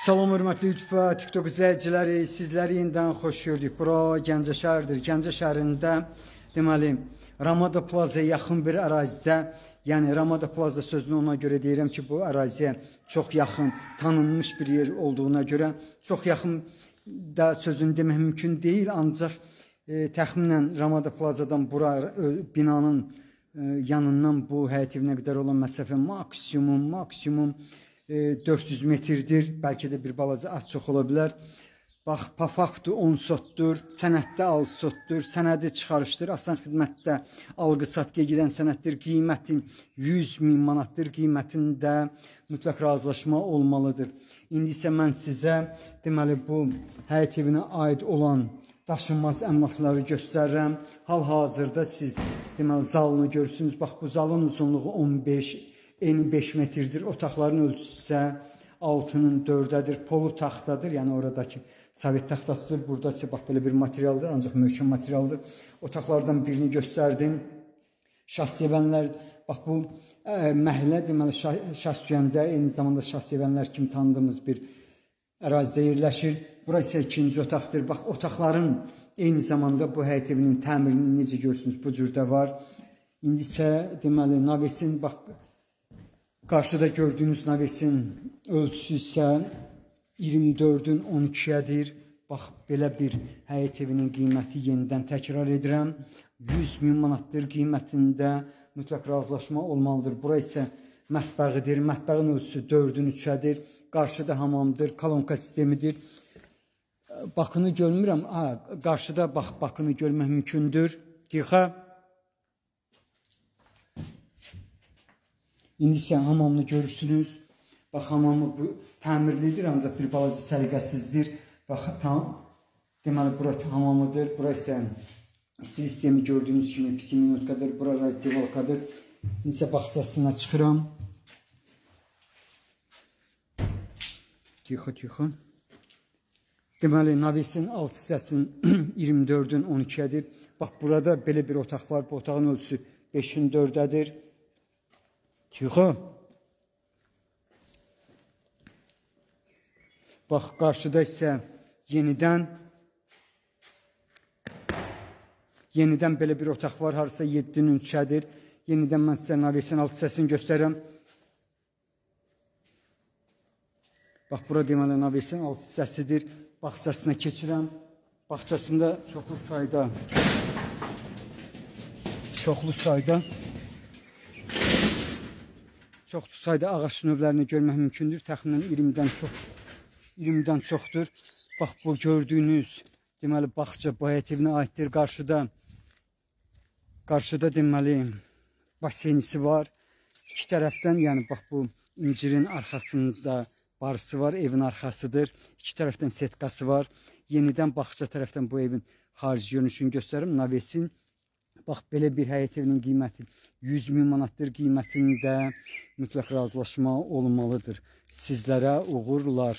Salam hörmətli YouTube və TikTok izləyiciləri, sizləri yenidən xoş gördük. Bura Gəncə şəhəridir. Gəncə şəhərində deməli Ramada Plaza yaxın bir ərazidə, yəni Ramada Plaza sözünü ona görə deyirəm ki, bu əraziyə çox yaxın, tanınmış bir yer olduğuna görə çox yaxın da sözünü demək mümkün deyil, ancaq təxminən Ramada Plazadan bura binanın yanından bu həyət evinə qədər olan məsafə maksimum 400 metrdir. Bəlkə də bir balaca az çox ola bilər. Bax, pafaqdır 10 sotdur, sənəddə al sotdur, sənədi çıxarışdır, asan xidmətdə alqı-satqıya gedən sənəddir, qiymətin 100.000 manatdır, qiymətində mütləq razılaşma olmalıdır. İndi isə mən sizə deməli bu həyət evinə aid olan daşınmaz əmlakları göstərirəm. Hal-hazırda siz deməli zalını görürsünüz. Bax, bu zalın uzunluğu 15, eni 5 metrdir. Otaqların ölçüsü isə 6'nın 4'dədir. Polu taxtadır. Yəni oradakı sovet taxtasıdır. Burada isə bax belə bir materialdır. Ancaq möhkəm materialdır. Otaqlardan birini göstərdim. Şahsevənlər, bax bu məhəllə deməli Şahsevəndə eyni zamanda şahsevənlər kimi tanıdığımız bir ərazidə yerləşir. Burası isə ikinci otaqdır. Bax, otaqların eyni zamanda bu həyət evinin təmirini necə görürsünüz bu cürdə var. İndi isə deməli navesin bax qarşıda gördüyünüz navesin ölçüsü isə 24'ün 12'dir. Bax, belə bir həyət evinin qiyməti yenidən təkrar edirəm. 100.000 manatdır qiymətində, mütləq razılaşma olmalıdır. Bura isə mətbəğidir. Mətbəğin ölçüsü 4'ün 3'ədir. Qarşıda hamamdır, kolonka sistemidir. Bakını görmürəm. Qarşıda bax, bakını görmək mümkündür. Dixa. İndi isə hamamını görürsünüz. Bax, hamamı bu təmirlidir, ancaq bir balaca səliqəsizdir. Bax, tam deməli bura hamamıdır. Bura isə isti sistemi gördüyünüz kimi 2 minutkadır. Bura razdevalkadır. İndi isə bax səsinə çıxıram. Tixo. Deməli navesin alt hissəsinin 24'ün 12'dir. Bax, burada belə bir otaq var. Bu otağın ölçüsü 5'in 4'dədir. Tixo. Bax, qarşıda isə yenidən belə bir otaq var. Harasa 7'nin 3'ədir. Yenidən mən sizə navesin alt hissəsini göstərirəm. Bax, bura deməli navesin alt hissəsidir. Bağçasına keçirəm. Bağçasında çoxlu sayda ağac növlərini görmək mümkündür. Təxminən 20'den çoxdur. Bax, bu gördüyünüz deməli bağça bu həyət evinə aiddir. Qarşıda deməli basenisi var. İki tərəfdən, yəni bax bu incirin arxasında barısı var, evin arxasıdır. İki tərəfdən setkası var. Yenidən bağça tərəfdən bu evin xarici görünüşünü göstərim. Navesin bax, belə bir həyət evinin qiyməti 100.000 manatdır. Qiymətində mütləq razılaşma olmalıdır. Sizlərə uğurlar.